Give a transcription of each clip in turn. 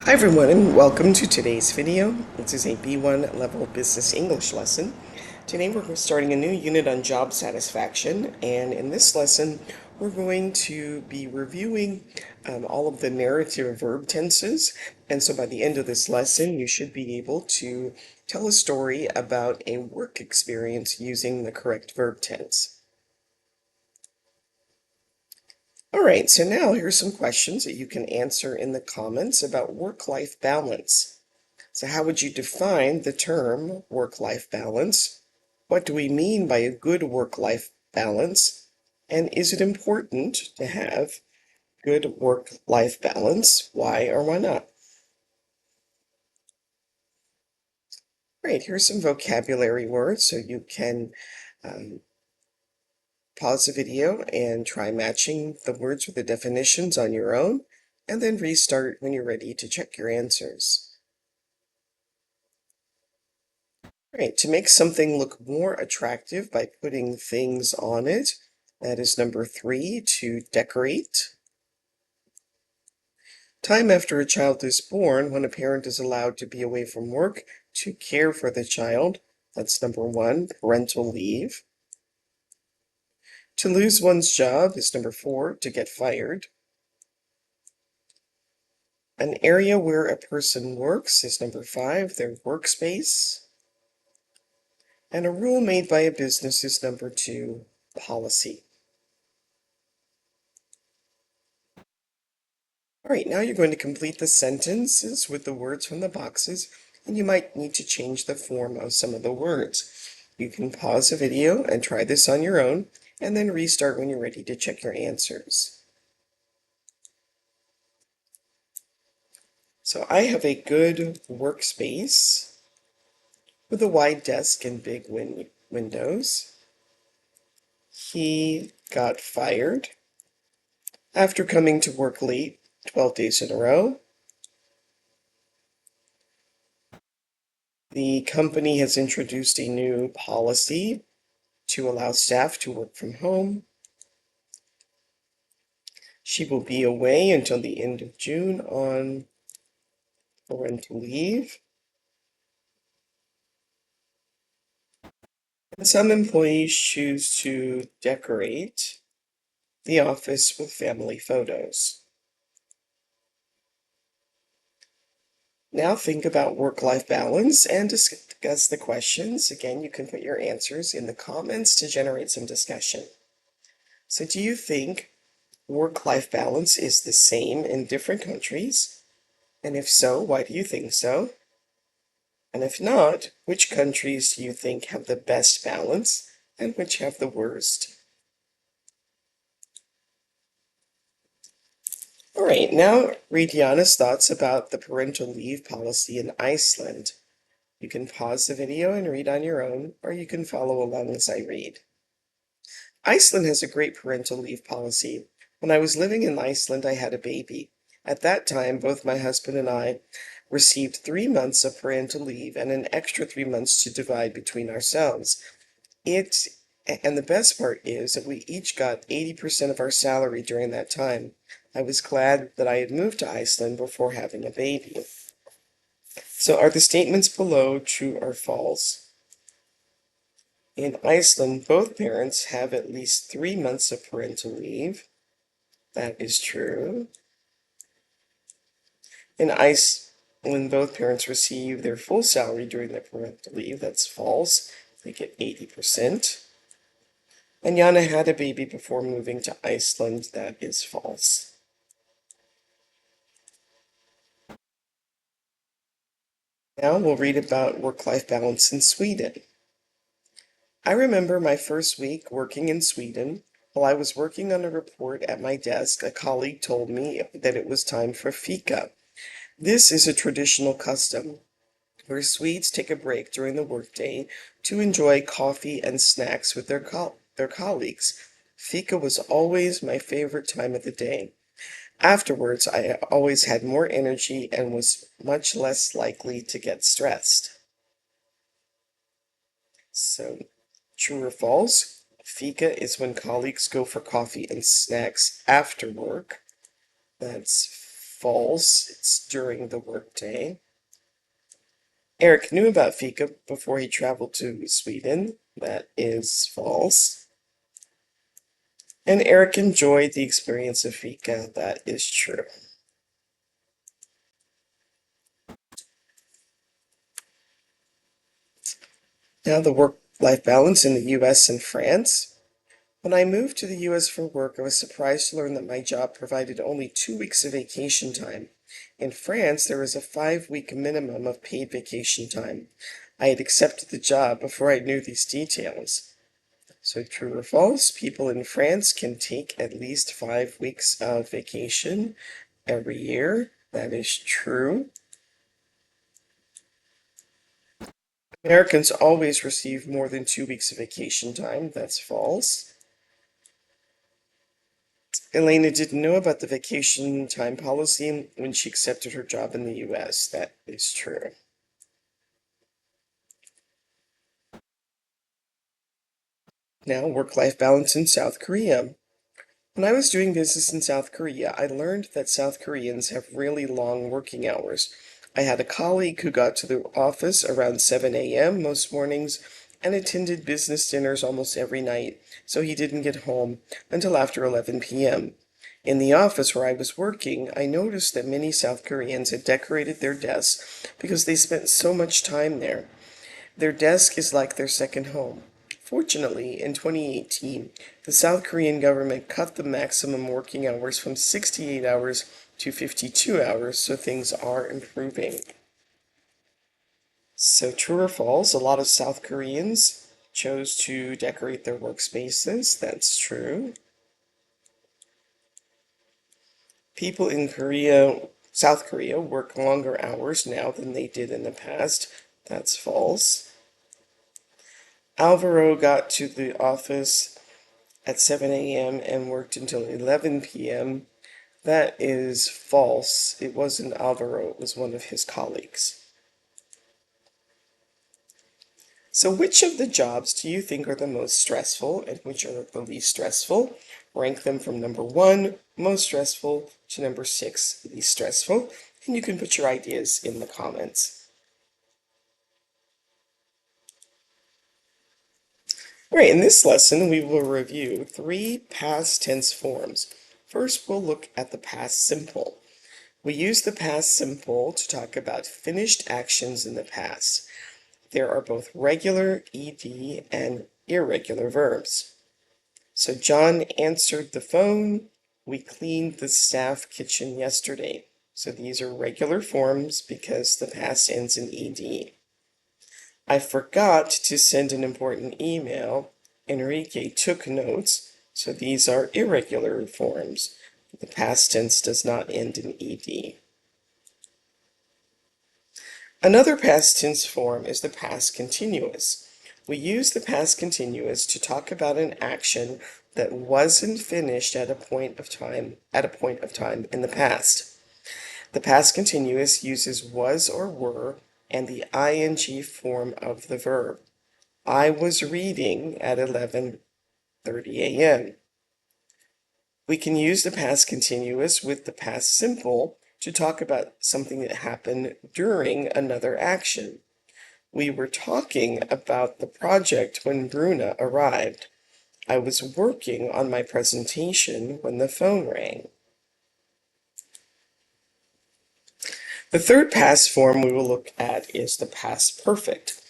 Hi everyone and welcome to today's video. This is a B1 level business English lesson. Today we're starting a new unit on job satisfaction, and in this lesson we're going to be reviewing all of the narrative verb tenses. And so by the end of this lesson you should be able to tell a story about a work experience using the correct verb tense. All right, so now here's some questions that you can answer in the comments about work-life balance. So how would you define the term work-life balance? What do we mean by a good work-life balance? And is it important to have good work-life balance? Why or why not? Great, here's some vocabulary words so you can um, pause the video and try matching the words with the definitions on your own, and then restart when you're ready to check your answers. Right, to make something look more attractive by putting things on it. That is number 3, to decorate. Time after a child is born, when a parent is allowed to be away from work to care for the child. That's number 1, parental leave. To lose one's job is number 4, to get fired. An area where a person works is number 5, their workspace. And a rule made by a business is number 2, policy. All right, now you're going to complete the sentences with the words from the boxes, and you might need to change the form of some of the words. You can pause the video and try this on your own, and then restart when you're ready to check your answers. So I have a good workspace with a wide desk and big windows. He got fired after coming to work late 12 days in a row. The company has introduced a new policy to allow staff to work from home. She will be away until the end of June on parental leave. And some employees choose to decorate the office with family photos. Now think about work-life balance and discuss the questions. Again, you can put your answers in the comments to generate some discussion. So do you think work-life balance is the same in different countries? And if so, why do you think so? And if not, which countries do you think have the best balance and which have the worst? All right, now read Jana's thoughts about the parental leave policy in Iceland. You can pause the video and read on your own, or you can follow along as I read. Iceland has a great parental leave policy. When I was living in Iceland, I had a baby. At that time, both my husband and I received 3 months of parental leave and an extra 3 months to divide between ourselves. And the best part is that we each got 80% of our salary during that time. I was glad that I had moved to Iceland before having a baby. So are the statements below true or false? In Iceland, both parents have at least 3 months of parental leave. That is true. In Iceland, both parents receive their full salary during their parental leave. That's false. They get 80%. And Jana had a baby before moving to Iceland. That is false. Now we'll read about work-life balance in Sweden. I remember my first week working in Sweden. While I was working on a report at my desk, a colleague told me that it was time for fika. This is a traditional custom where Swedes take a break during the workday to enjoy coffee and snacks with their colleagues. Fika was always my favorite time of the day. Afterwards, I always had more energy and was much less likely to get stressed. So, true or false? Fika is when colleagues go for coffee and snacks after work. That's false. It's during the workday. Eric knew about fika before he traveled to Sweden. That is false. And Eric enjoyed the experience of fika. That is true. Now the work-life balance in the US and France. When I moved to the US for work, I was surprised to learn that my job provided only 2 weeks of vacation time. In France, there is a 5-week minimum of paid vacation time. I had accepted the job before I knew these details. So true or false, people in France can take at least 5 weeks of vacation every year. That is true. Americans always receive more than 2 weeks of vacation time. That's false. Elena didn't know about the vacation time policy when she accepted her job in the US. That is true. Now, work-life balance in South Korea. When I was doing business in South Korea, I learned that South Koreans have really long working hours. I had a colleague who got to the office around 7 a.m. most mornings and attended business dinners almost every night, so he didn't get home until after 11 p.m. In the office where I was working, I noticed that many South Koreans had decorated their desks because they spent so much time there. Their desk is like their second home. Fortunately, in 2018, the South Korean government cut the maximum working hours from 68 hours to 52 hours, so things are improving. So true or false, a lot of South Koreans chose to decorate their workspaces. That's true. People in South Korea work longer hours now than they did in the past. That's false. Alvaro got to the office at 7 a.m. and worked until 11 p.m. That is false. It wasn't Alvaro, it was one of his colleagues. So which of the jobs do you think are the most stressful and which are the least stressful? Rank them from number 1, most stressful, to number 6, least stressful, and you can put your ideas in the comments. All right, in this lesson, we will review 3 past tense forms. First, we'll look at the past simple. We use the past simple to talk about finished actions in the past. There are both regular ed and irregular verbs. So John answered the phone. We cleaned the staff kitchen yesterday. So these are regular forms because the past ends in ed. I forgot to send an important email. Enrique took notes. So these are irregular forms. The past tense does not end in ed. Another past tense form is the past continuous. We use the past continuous to talk about an action that wasn't finished at a point of time in the past. The past continuous uses was or were and the ing form of the verb. I was reading at 11:30 a.m. We can use the past continuous with the past simple to talk about something that happened during another action. We were talking about the project when Bruna arrived. I was working on my presentation when the phone rang. The third past form we will look at is the past perfect.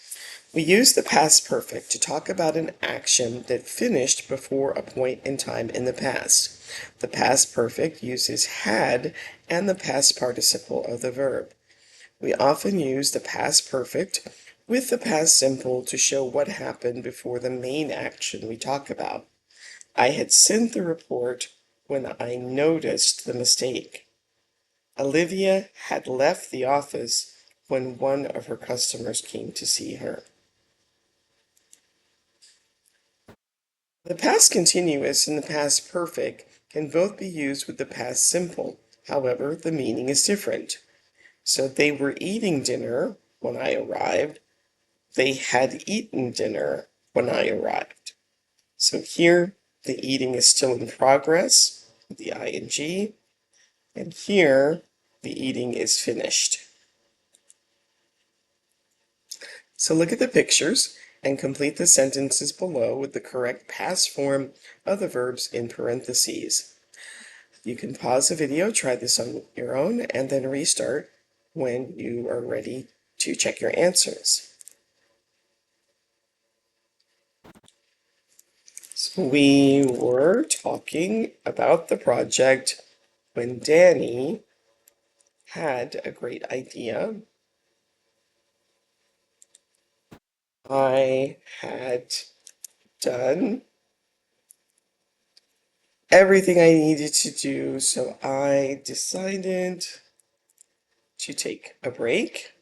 We use the past perfect to talk about an action that finished before a point in time in the past. The past perfect uses had and the past participle of the verb. We often use the past perfect with the past simple to show what happened before the main action we talk about. I had sent the report when I noticed the mistake. Olivia had left the office when one of her customers came to see her. The past continuous and the past perfect can both be used with the past simple. However, the meaning is different. So they were eating dinner when I arrived. They had eaten dinner when I arrived. So here, the eating is still in progress, the ing. And here, the eating is finished. So look at the pictures and complete the sentences below with the correct past form of the verbs in parentheses. You can pause the video, try this on your own, and then restart when you are ready to check your answers. So we were talking about the project when Danny had a great idea. I had done everything I needed to do, so I decided to take a break.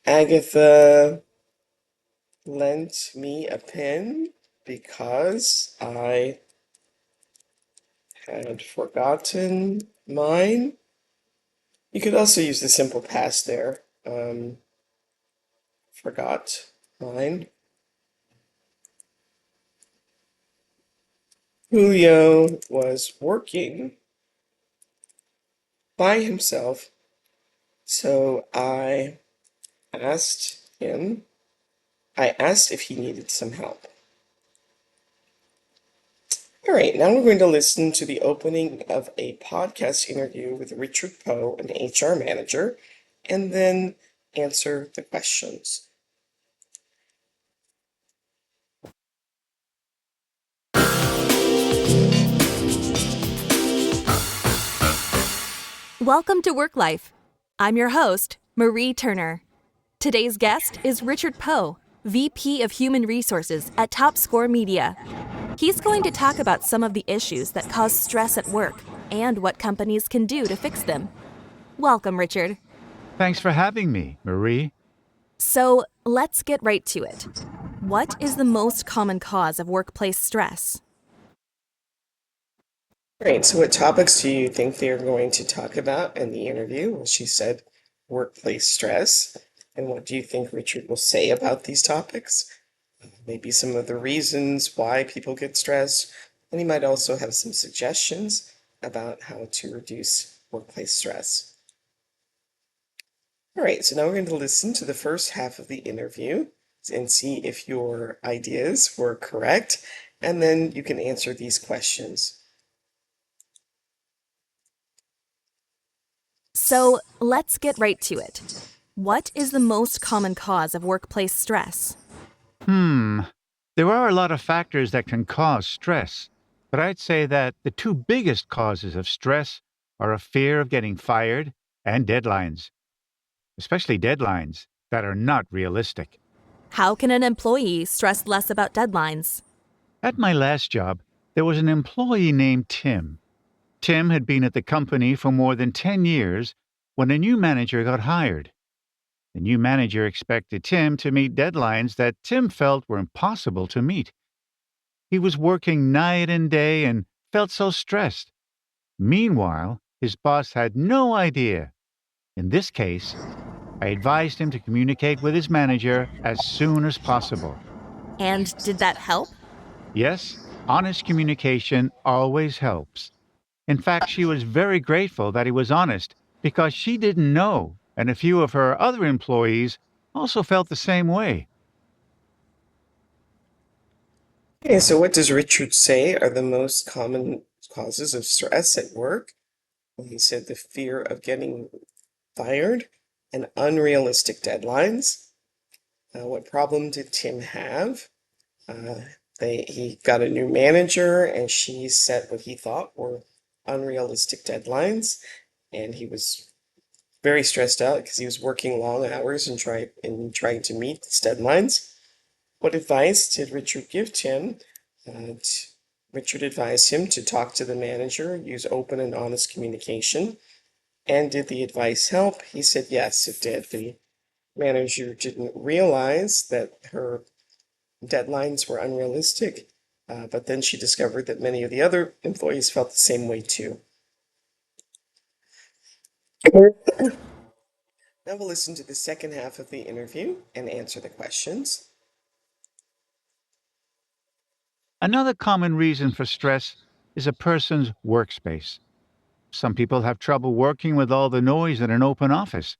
Agatha lent me a pen because I had forgotten mine. You could also use the simple past there. Forgot mine. Julio was working by himself, so asked him, I asked if he needed some help. All right, now we're going to listen to the opening of a podcast interview with Richard Poe, an HR manager, and then answer the questions. Welcome to Work Life. I'm your host, Marie Turner. Today's guest is Richard Poe, VP of Human Resources at Top Score Media. He's going to talk about some of the issues that cause stress at work and what companies can do to fix them. Welcome, Richard. Thanks for having me, Marie. So, let's get right to it. What is the most common cause of workplace stress? All right, so what topics do you think they're going to talk about in the interview? Well, she said workplace stress. And what do you think Richard will say about these topics? Maybe some of the reasons why people get stressed. And he might also have some suggestions about how to reduce workplace stress. All right, so now we're going to listen to the first half of the interview and see if your ideas were correct, and then you can answer these questions. So, let's get right to it. What is the most common cause of workplace stress? There are a lot of factors that can cause stress, but I'd say that the two biggest causes of stress are a fear of getting fired and deadlines, especially deadlines that are not realistic. How can an employee stress less about deadlines? At my last job, there was an employee named Tim. Tim had been at the company for more than 10 years when a new manager got hired. The new manager expected Tim to meet deadlines that Tim felt were impossible to meet. He was working night and day and felt so stressed. Meanwhile, his boss had no idea. In this case, I advised him to communicate with his manager as soon as possible. And did that help? Yes, honest communication always helps. In fact, she was very grateful that he was honest because she didn't know, and a few of her other employees also felt the same way. Okay, so what does Richard say are the most common causes of stress at work? Well, he said the fear of getting fired and unrealistic deadlines. What problem did Tim have? He got a new manager and she set what he thought were unrealistic deadlines, and he was very stressed out because he was working long hours and trying to meet these deadlines. What advice did Richard give Tim? Richard advised him to talk to the manager, use open and honest communication. And did the advice help? He said yes, it did. The manager didn't realize that her deadlines were unrealistic, but then she discovered that many of the other employees felt the same way too. Now we'll listen to the second half of the interview and answer the questions. Another common reason for stress is a person's workspace. Some people have trouble working with all the noise in an open office.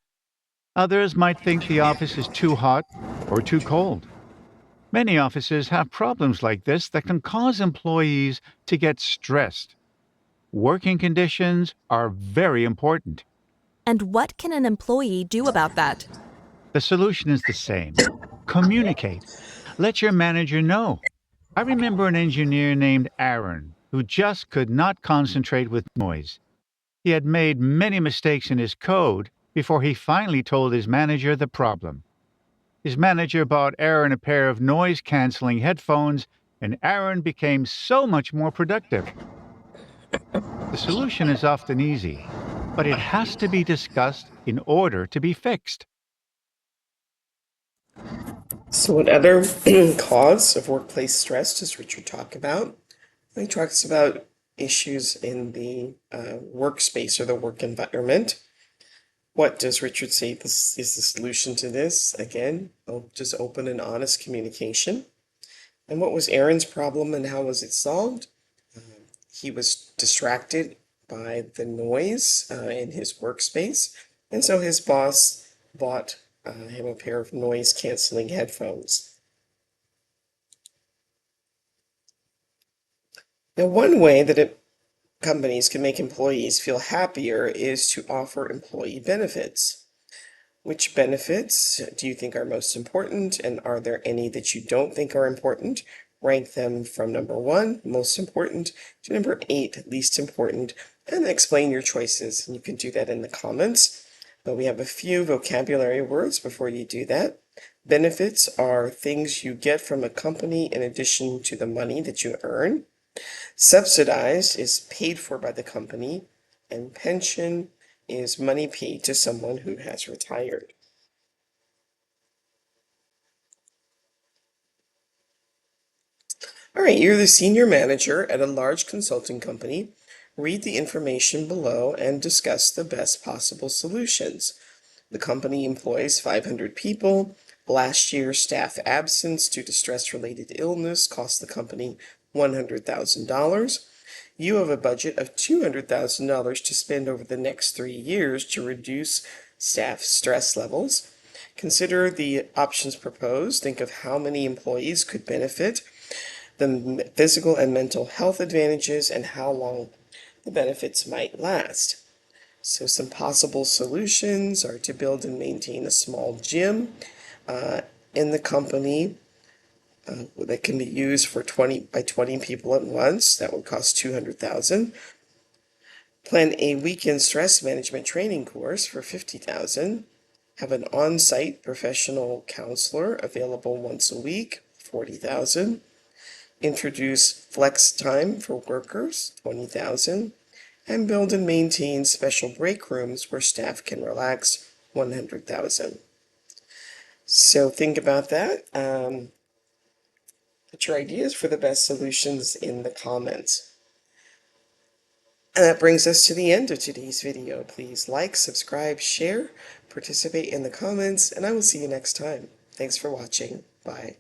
Others might think the office is too hot or too cold. Many offices have problems like this that can cause employees to get stressed. Working conditions are very important. And what can an employee do about that? The solution is the same. Communicate. Let your manager know. I remember an engineer named Aaron who just could not concentrate with noise. He had made many mistakes in his code before he finally told his manager the problem. His manager bought Aaron a pair of noise canceling headphones, and Aaron became so much more productive. The solution is often easy, but it has to be discussed in order to be fixed. So, what other cause of workplace stress does Richard talk about? He talks about issues in the workspace or the work environment. What does Richard say this is the solution to this? Again, just open and honest communication. And what was Aaron's problem and how was it solved? He was distracted by the noise in his workspace, and so his boss bought him a pair of noise canceling headphones. Now, one way that companies can make employees feel happier is to offer employee benefits. Which benefits do you think are most important, and are there any that you don't think are important? Rank them from number 1, most important, to number 8, least important, and explain your choices. And you can do that in the comments. But we have a few vocabulary words before you do that. Benefits are things you get from a company in addition to the money that you earn. Subsidized is paid for by the company, and pension is money paid to someone who has retired. All right, you're the senior manager at a large consulting company. Read the information below and discuss the best possible solutions. The company employs 500 people. Last year, staff absence due to stress-related illness cost the company $100,000. You have a budget of $200,000 to spend over the next 3 years to reduce staff stress levels. Consider the options proposed. Think of how many employees could benefit, the physical and mental health advantages, and how long the benefits might last. So some possible solutions are to build and maintain a small gym in the company that can be used for 20 by 20 people at once. That would cost $200,000. Plan a weekend stress management training course for $50,000. Have an on-site professional counselor available once a week, $40,000. Introduce flex time for workers, $20,000. And build and maintain special break rooms where staff can relax, $100,000. So think about that. Put your ideas for the best solutions in the comments. And that brings us to the end of today's video. Please like, subscribe, share, participate in the comments, and I will see you next time. Thanks for watching. Bye.